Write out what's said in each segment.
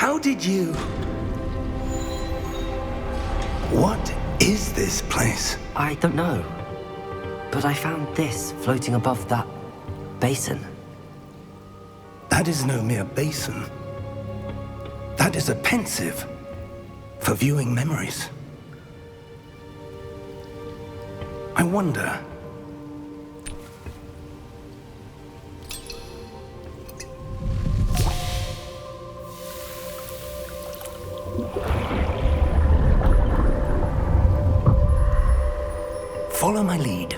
How did you... What is this place? I don't know. But I found this floating above that basin. That is no mere basin. That is a pensive for viewing memories. I wonder... Follow my lead.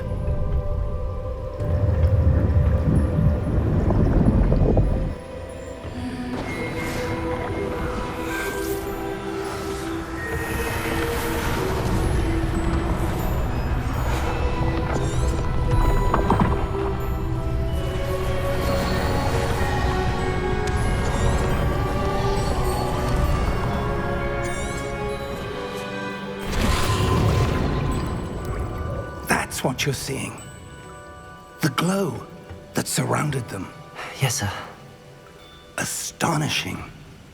That's what you're seeing. The glow that surrounded them. Yes, sir. Astonishing.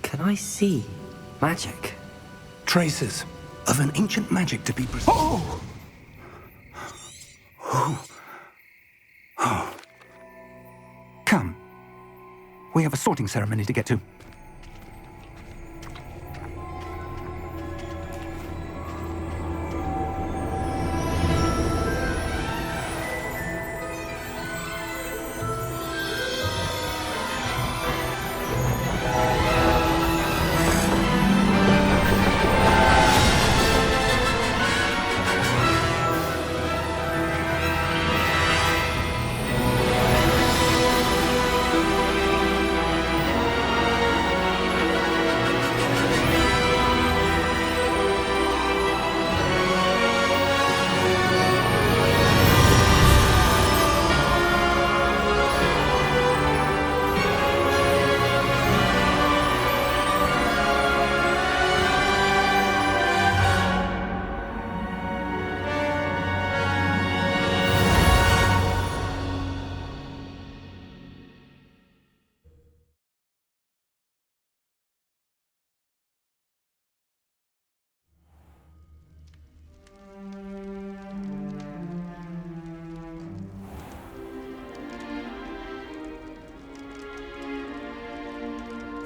Can I see magic? Traces of an ancient magic to be precise. Oh! Oh. Come. We have a sorting ceremony to get to.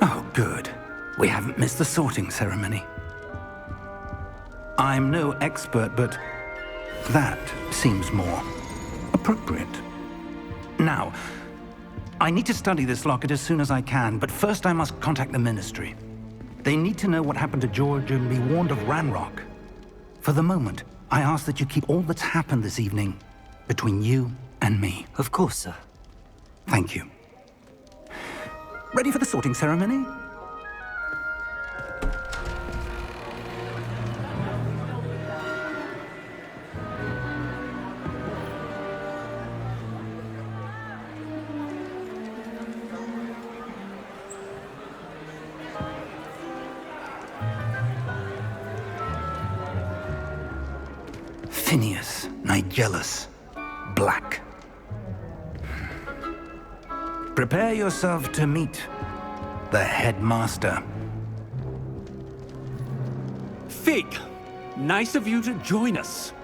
Oh, good. We haven't missed the sorting ceremony. I'm no expert, but that seems more appropriate. Now, I need to study this locket as soon as I can, but first I must contact the Ministry. They need to know what happened to George and be warned of Ranrock. For the moment, I ask that you keep all that's happened this evening between you and me. Of course, sir. Thank you. Ready for the sorting ceremony? Phineas, Nigellus, Black. Prepare yourself to meet the headmaster. Fig, nice of you to join us.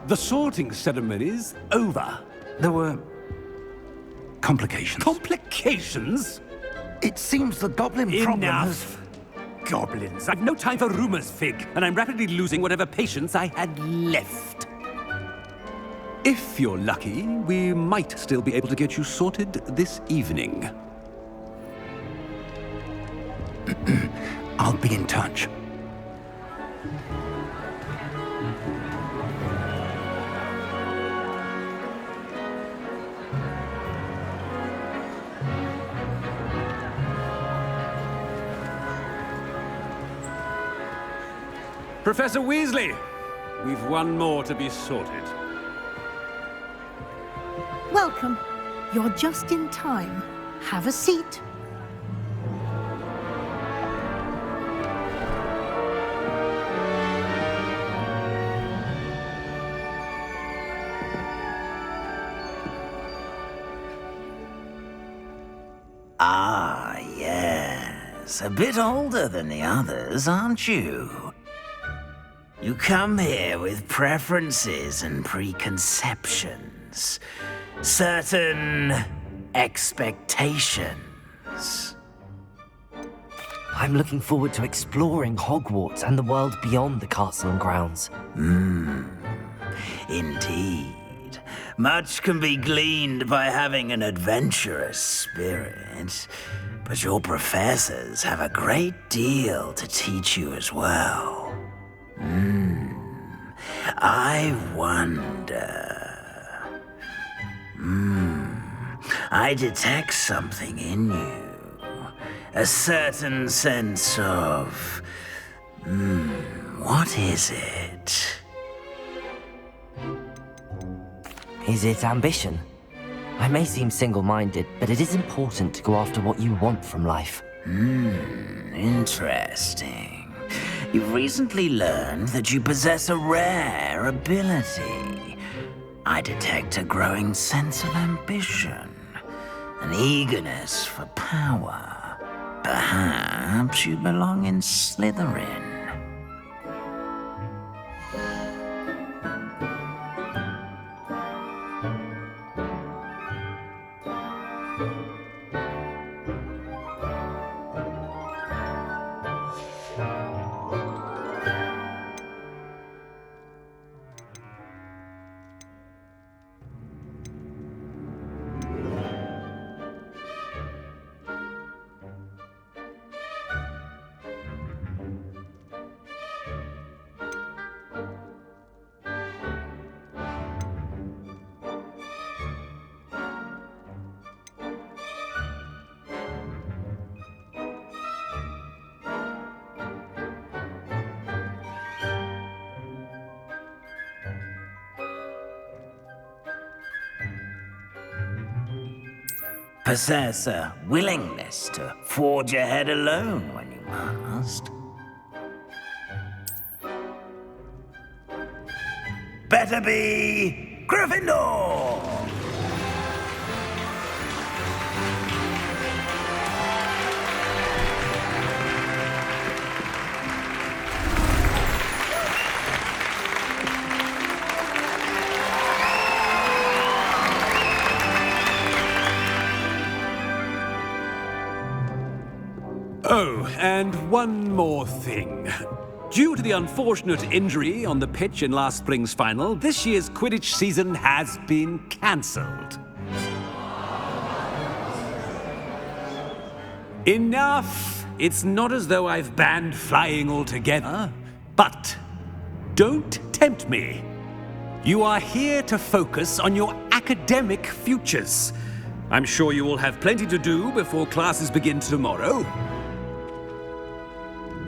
The sorting ceremony's over. There were complications. Complications? It seems the goblin problem has... Enough. Goblins. I've no time for rumors, Fig, and I'm rapidly losing whatever patience I had left. If you're lucky, we might still be able to get you sorted this evening. I'll be in touch. Professor Weasley, we've one more to be sorted. Welcome. You're just in time. Have a seat. Ah, yes. Yes, a bit older than the others, aren't you? You come here with preferences and preconceptions. Certain expectations. I'm looking forward to exploring Hogwarts and the world beyond the castle and grounds. Indeed. Much can be gleaned by having an adventurous spirit, but your professors have a great deal to teach you as well. I wonder... I detect something in you. A certain sense of... what is it? Is it ambition? I may seem single-minded, but it is important to go after what you want from life. Interesting. You've recently learned that you possess a rare ability. I detect a growing sense of ambition, an eagerness for power. Perhaps you belong in Slytherin. Possess a willingness to forge ahead alone when you must. Better be Gryffindor! Oh, and one more thing. Due to the unfortunate injury on the pitch in last spring's final, this year's Quidditch season has been cancelled. Enough! It's not as though I've banned flying altogether, but don't tempt me. You are here to focus on your academic futures. I'm sure you will have plenty to do before classes begin tomorrow.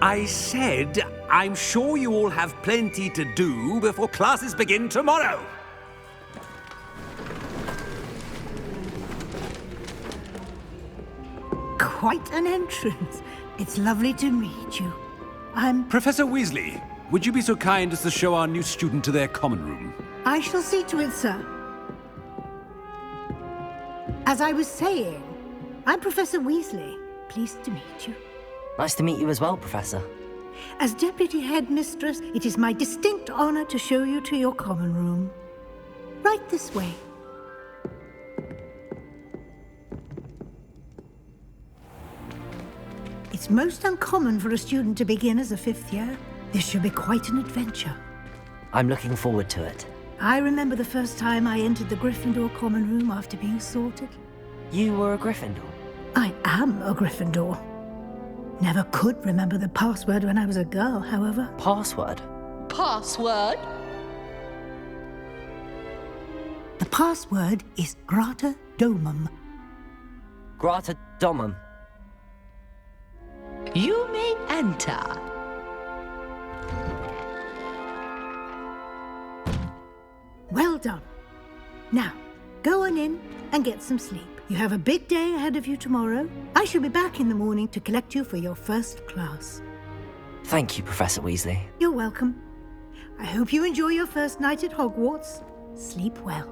I said, I'm sure you all have plenty to do before classes begin tomorrow. Quite an entrance. It's lovely to meet you. Professor Weasley, would you be so kind as to show our new student to their common room? I shall see to it, sir. As I was saying, I'm Professor Weasley. Pleased to meet you. Nice to meet you as well, Professor. As Deputy Headmistress, it is my distinct honor to show you to your common room. Right this way. It's most uncommon for a student to begin as a fifth year. This should be quite an adventure. I'm looking forward to it. I remember the first time I entered the Gryffindor common room after being sorted. You were a Gryffindor? I am a Gryffindor. Never could remember the password when I was a girl, however. Password? Password? The password is Grata Domum. Grata Domum. You may enter. Well done. Now, go on in and get some sleep. You have a big day ahead of you tomorrow. I shall be back in the morning to collect you for your first class. Thank you, Professor Weasley. You're welcome. I hope you enjoy your first night at Hogwarts. Sleep well.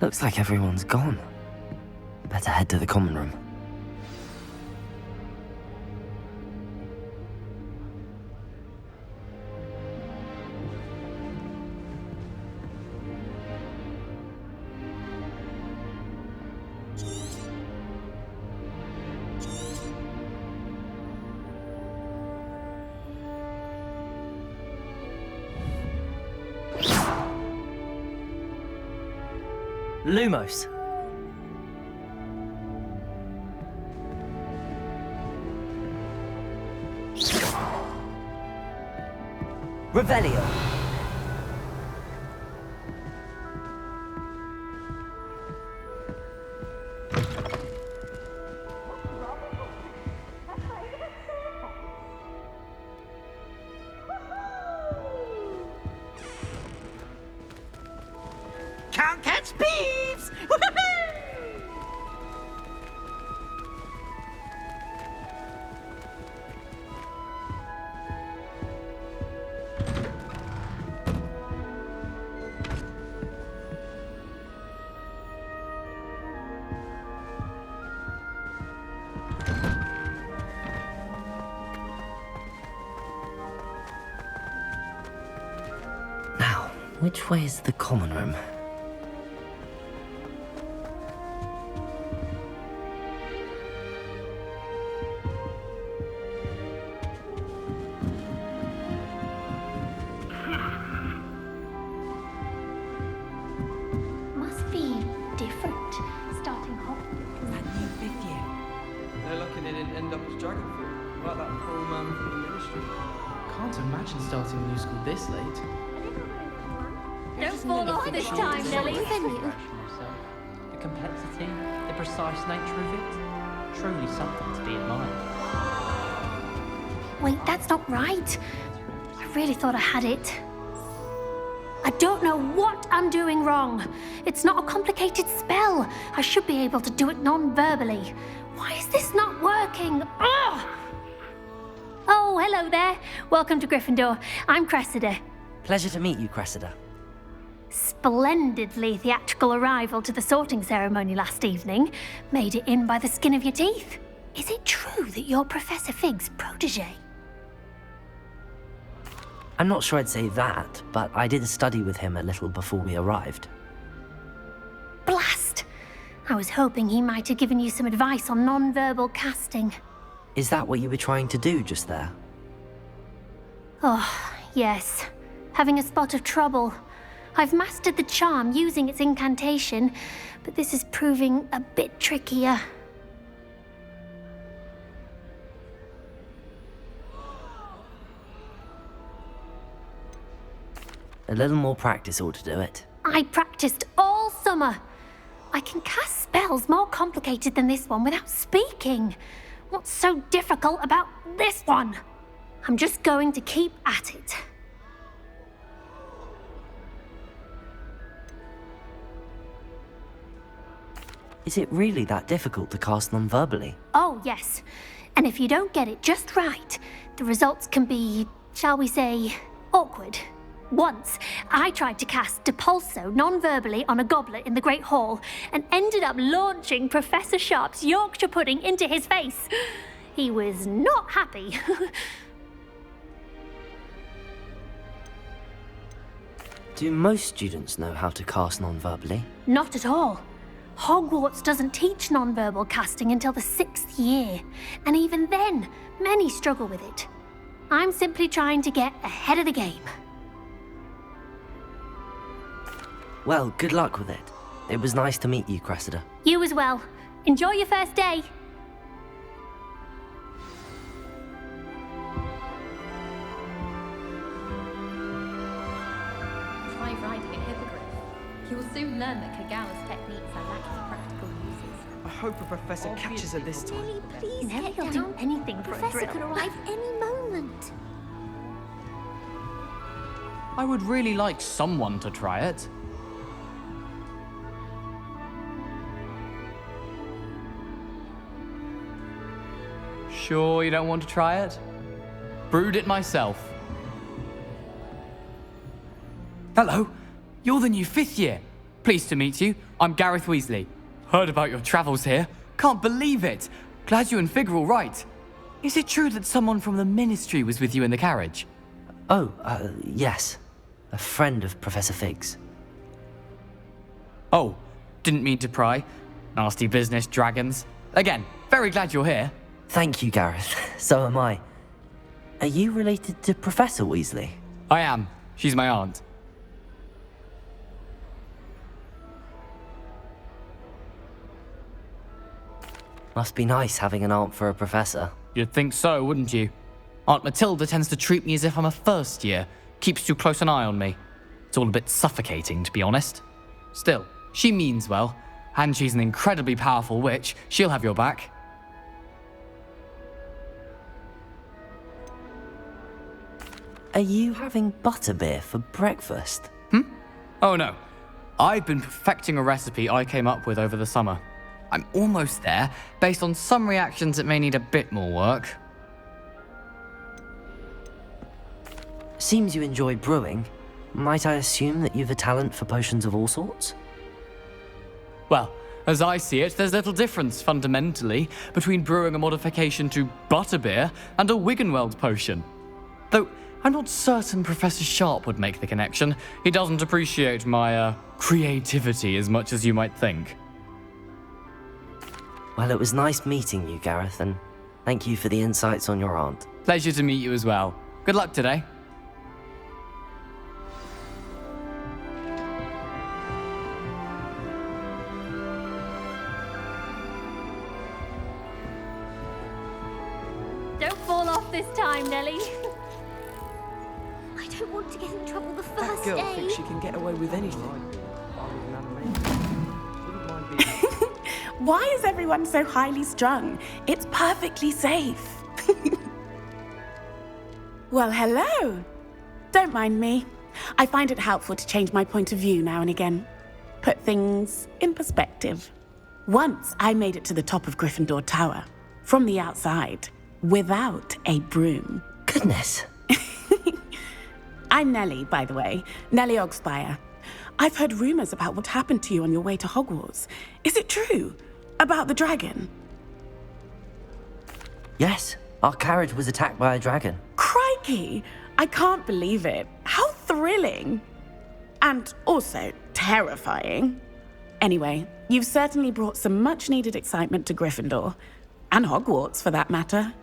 Looks like everyone's gone. Better head to the common room. Lumos. Revelio. Can't catch thieves! Now, which way is the common room? Must be different, starting Hogwarts. That new fifth year. They're lucky they didn't end up as dragon fruit, like that poor man from the ministry. Can't imagine starting a new school this late. Don't fall off this time, Nelly. The complexity, the precise nature of it, truly something to be admired. Wait, that's not right. I really thought I had it. I don't know what I'm doing wrong. It's not a complicated spell. I should be able to do it non-verbally. Why is this not working? Ugh! Oh, hello there. Welcome to Gryffindor. I'm Cressida. Pleasure to meet you, Cressida. Splendidly theatrical arrival to the sorting ceremony last evening. Made it in by the skin of your teeth. Is it true that you're Professor Fig's protege? I'm not sure I'd say that, but I did study with him a little before we arrived. Blast! I was hoping he might have given you some advice on non-verbal casting. Is that what you were trying to do just there? Oh, yes. Having a spot of trouble. I've mastered the charm using its incantation, but this is proving a bit trickier. A little more practice ought to do it. I practiced all summer. I can cast spells more complicated than this one without speaking. What's so difficult about this one? I'm just going to keep at it. Is it really that difficult to cast non-verbally? Oh, yes. And if you don't get it just right, the results can be, shall we say, awkward. Once, I tried to cast Depulso non-verbally on a goblet in the Great Hall and ended up launching Professor Sharp's Yorkshire pudding into his face. He was not happy. Do most students know how to cast non-verbally? Not at all. Hogwarts doesn't teach non-verbal casting until the 6th year, and even then, many struggle with it. I'm simply trying to get ahead of the game. Well, good luck with it. It was nice to meet you, Cressida. You as well. Enjoy your first day. Try riding a hippogriff. You will soon learn that Kagawa's techniques are lacking practical uses. I hope a professor catches her this time. Nelly will do anything for a Professor thrill. could arrive any moment. I would really like someone to try it. Sure you don't want to try it? Brewed it myself. Hello, you're the new fifth year. Pleased to meet you. I'm Gareth Weasley. Heard about your travels here. Can't believe it. Glad you and Fig are all right. Is it true that someone from the Ministry was with you in the carriage? Oh, yes. A friend of Professor Fig's. Oh, didn't mean to pry. Nasty business, dragons. Again, very glad you're here. Thank you, Gareth. So am I. Are you related to Professor Weasley? I am. She's my aunt. Must be nice having an aunt for a professor. You'd think so, wouldn't you? Aunt Matilda tends to treat me as if I'm a first year. Keeps too close an eye on me. It's all a bit suffocating, to be honest. Still, she means well. And she's an incredibly powerful witch. She'll have your back. Are you having butterbeer for breakfast? Oh no. I've been perfecting a recipe I came up with over the summer. I'm almost there, based on some reactions that may need a bit more work. Seems you enjoy brewing. Might I assume that you've a talent for potions of all sorts? Well, as I see it, there's little difference, fundamentally, between brewing a modification to butterbeer and a Wiggenweld potion. Though, I'm not certain Professor Sharp would make the connection. He doesn't appreciate my, creativity as much as you might think. Well, it was nice meeting you, Gareth, and thank you for the insights on your aunt. Pleasure to meet you as well. Good luck today. Don't fall off this time, Nellie. I don't want to get in trouble the That first girl day. thinks she can get away with anything. Why is everyone so highly strung? It's perfectly safe. Well, hello. Don't mind me. I find it helpful to change my point of view now and again. Put things in perspective. Once I made it to the top of Gryffindor Tower, from the outside, without a broom. Goodness. I'm Nellie, by the way. Nellie Ogspire. I've heard rumors about what happened to you on your way to Hogwarts. Is it true? About the dragon? Yes, our carriage was attacked by a dragon. Crikey! I can't believe it. How thrilling! And also terrifying. Anyway, you've certainly brought some much-needed excitement to Gryffindor. And Hogwarts, for that matter.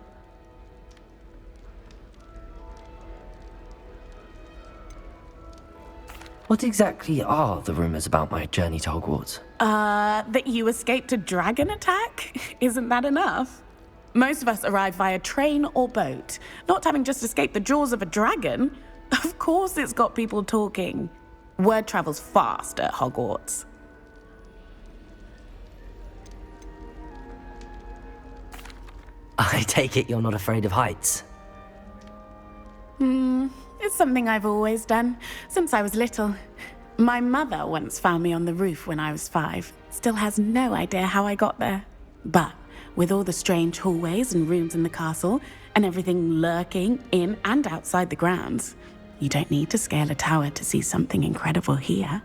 What exactly are the rumors about my journey to Hogwarts? That you escaped a dragon attack? Isn't that enough? Most of us arrive via train or boat, not having just escaped the jaws of a dragon. Of course it's got people talking. Word travels fast at Hogwarts. I take it you're not afraid of heights. It's something I've always done, since I was little. My mother once found me on the roof when I was 5. Still has no idea how I got there. But with all the strange hallways and rooms in the castle, and everything lurking in and outside the grounds, you don't need to scale a tower to see something incredible here.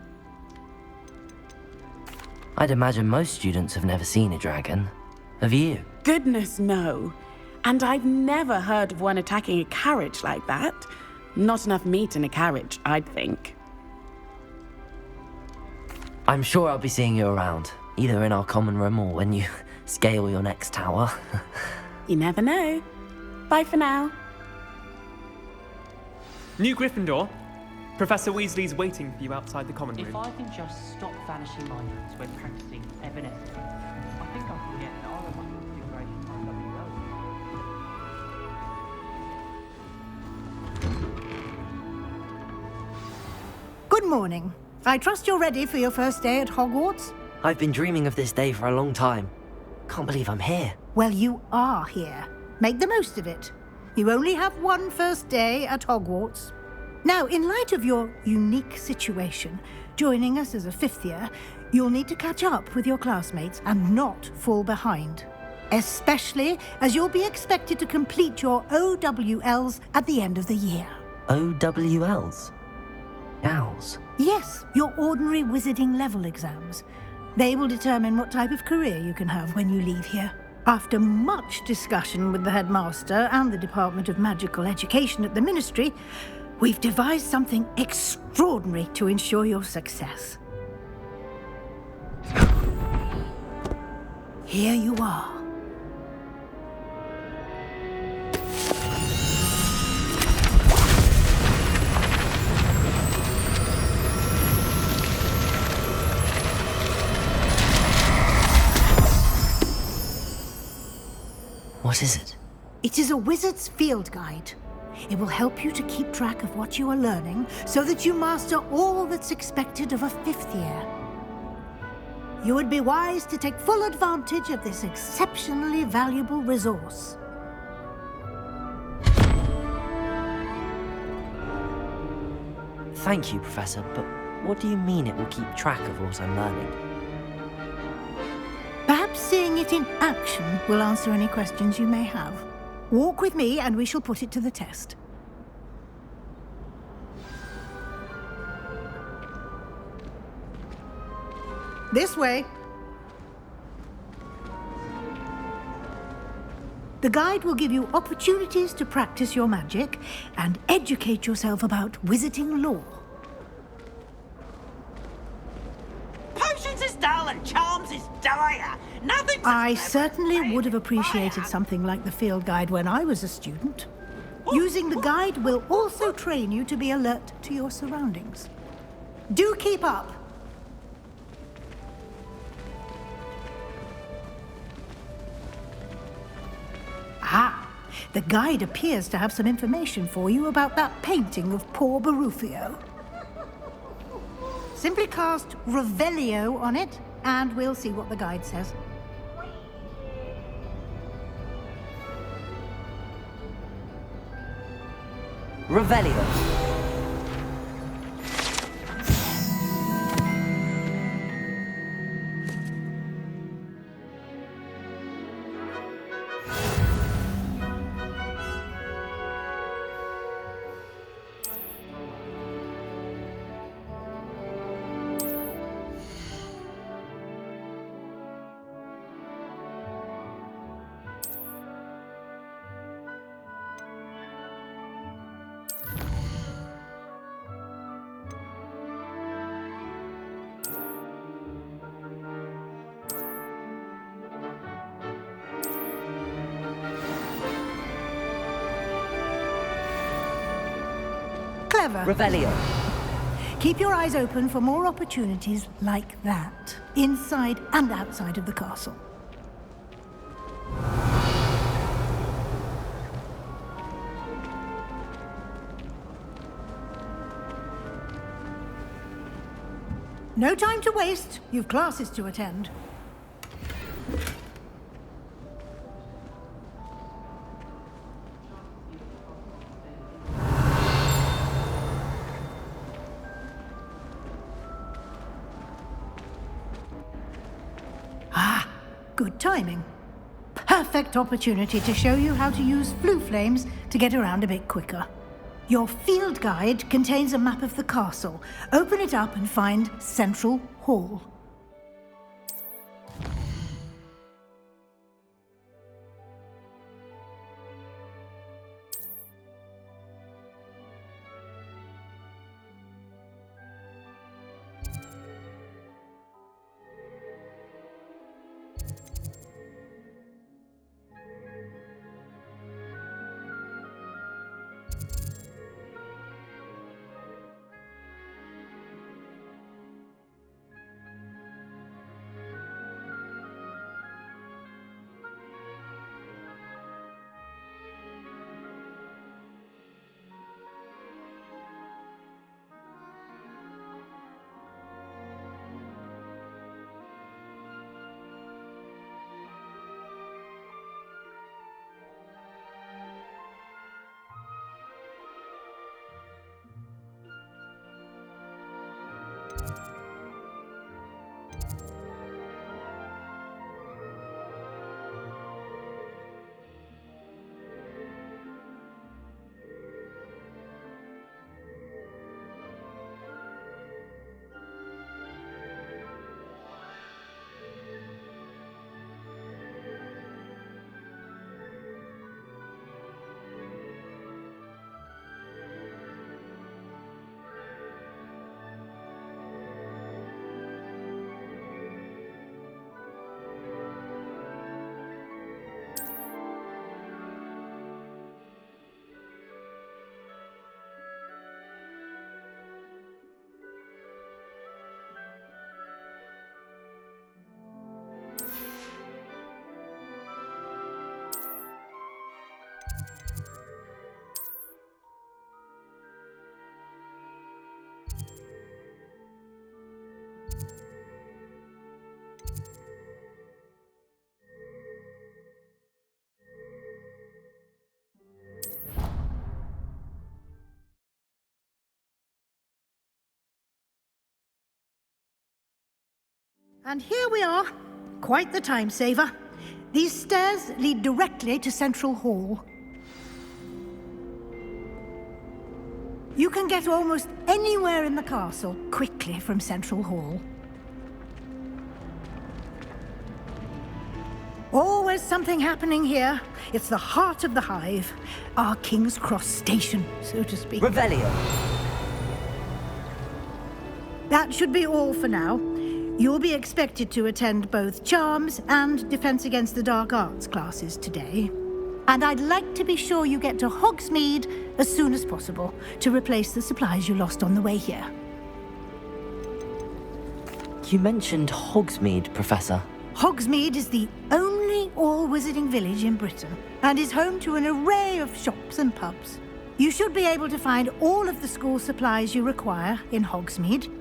I'd imagine most students have never seen a dragon. Have you? Goodness, no. And I've never heard of one attacking a carriage like that. Not enough meat in a carriage, I'd think. I'm sure I'll be seeing you around, either in our common room or when you scale your next tower. You never know. Bye for now. New Gryffindor. Professor Weasley's waiting for you outside the common room. If I can just stop vanishing my hands when practicing Evanescence, I think I can get an other one configuration on WL. Good morning. I trust you're ready for your first day at Hogwarts? I've been dreaming of this day for a long time. Can't believe I'm here. Well, you are here. Make the most of it. You only have one first day at Hogwarts. Now, in light of your unique situation, joining us as a 5th year, you'll need to catch up with your classmates and not fall behind. Especially as you'll be expected to complete your OWLs at the end of the year. OWLs? Owls? Yes, your ordinary wizarding level exams. They will determine what type of career you can have when you leave here. After much discussion with the headmaster and the Department of Magical Education at the Ministry, we've devised something extraordinary to ensure your success. Here you are. What is it? It is a wizard's field guide. It will help you to keep track of what you are learning so that you master all that's expected of a 5th year. You would be wise to take full advantage of this exceptionally valuable resource. Thank you, Professor, but what do you mean it will keep track of what I'm learning? Perhaps seeing it in action will answer any questions you may have. Walk with me and we shall put it to the test. This way. The guide will give you opportunities to practice your magic and educate yourself about wizarding lore. Potions is dull and charms is dire. Nothing. I certainly would have appreciated something like the field guide when I was a student. Using the guide will also train you to be alert to your surroundings. Do keep up. Ah, the guide appears to have some information for you about that painting of poor Barufio. Simply cast Revelio on it, and we'll see what the guide says. Revelio. Clever. Revelio. Keep your eyes open for more opportunities like that, inside and outside of the castle. No time to waste. You've classes to attend. Good timing. Perfect opportunity to show you how to use flue flames to get around a bit quicker. Your field guide contains a map of the castle. Open it up and find Central Hall. And here we are. Quite the time saver. These stairs lead directly to Central Hall. You can get almost anywhere in the castle quickly from Central Hall. Always something happening here. It's the heart of the hive. Our King's Cross station, so to speak. Revelio. That should be all for now. You'll be expected to attend both Charms and Defense Against the Dark Arts classes today. And I'd like to be sure you get to Hogsmeade as soon as possible to replace the supplies you lost on the way here. You mentioned Hogsmeade, Professor. Hogsmeade is the only all-wizarding village in Britain and is home to an array of shops and pubs. You should be able to find all of the school supplies you require in Hogsmeade.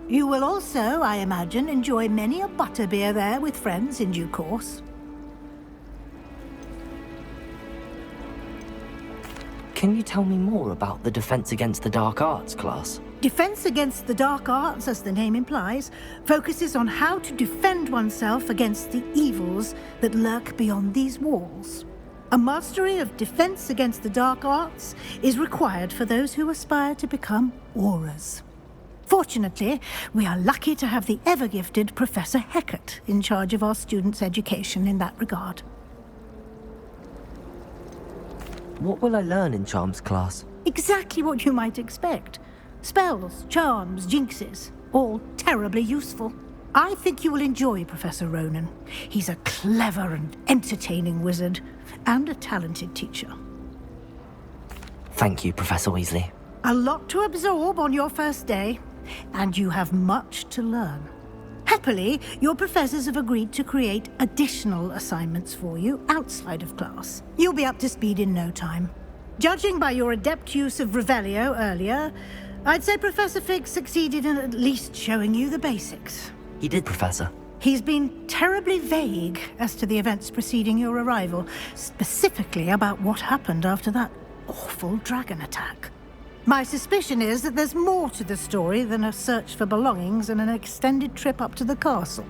You will also, I imagine, enjoy many a butterbeer there with friends in due course. Can you tell me more about the Defense Against the Dark Arts class? Defense Against the Dark Arts, as the name implies, focuses on how to defend oneself against the evils that lurk beyond these walls. A mastery of Defense Against the Dark Arts is required for those who aspire to become Aurors. Fortunately, we are lucky to have the ever-gifted Professor Hecat in charge of our students' education in that regard. What will I learn in Charms class? Exactly what you might expect. Spells, charms, jinxes, all terribly useful. I think you will enjoy Professor Ronan. He's a clever and entertaining wizard, and a talented teacher. Thank you, Professor Weasley. A lot to absorb on your first day, and you have much to learn. Happily, your professors have agreed to create additional assignments for you outside of class. You'll be up to speed in no time. Judging by your adept use of Revelio earlier, I'd say Professor Fig succeeded in at least showing you the basics. He did, Professor. He's been terribly vague as to the events preceding your arrival, specifically about what happened after that awful dragon attack. My suspicion is that there's more to the story than a search for belongings and an extended trip up to the castle.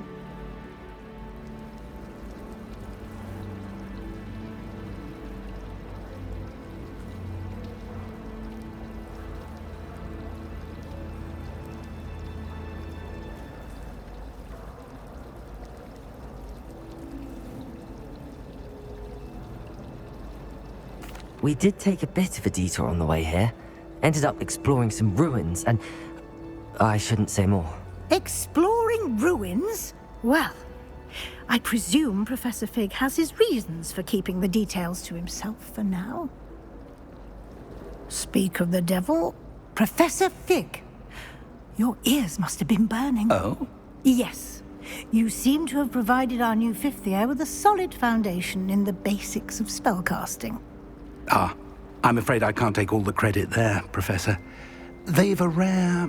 We did take a bit of a detour on the way here. Ended up exploring some ruins, and I shouldn't say more. Exploring ruins? Well, I presume Professor Fig has his reasons for keeping the details to himself for now. Speak of the devil, Professor Fig. Your ears must have been burning. Oh? Yes. You seem to have provided our new fifth year with a solid foundation in the basics of spellcasting. Ah, I'm afraid I can't take all the credit there, Professor. They've a rare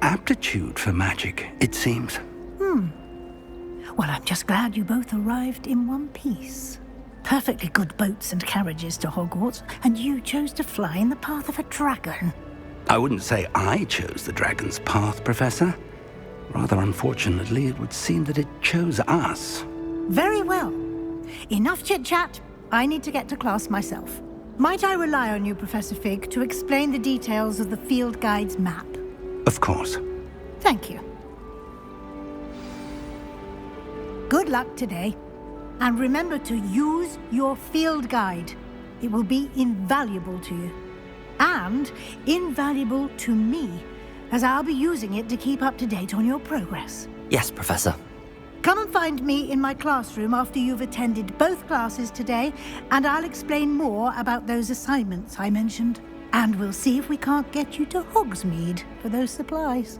aptitude for magic, it seems. Well, I'm just glad you both arrived in one piece. Perfectly good boats and carriages to Hogwarts, and you chose to fly in the path of a dragon. I wouldn't say I chose the dragon's path, Professor. Rather unfortunately, it would seem that it chose us. Very well. Enough chit-chat. I need to get to class myself. Might I rely on you, Professor Fig, to explain the details of the field guide's map? Of course. Thank you. Good luck today. And remember to use your field guide. It will be invaluable to you. And invaluable to me, as I'll be using it to keep up to date on your progress. Yes, Professor. Come and find me in my classroom after you've attended both classes today, and I'll explain more about those assignments I mentioned. And we'll see if we can't get you to Hogsmeade for those supplies.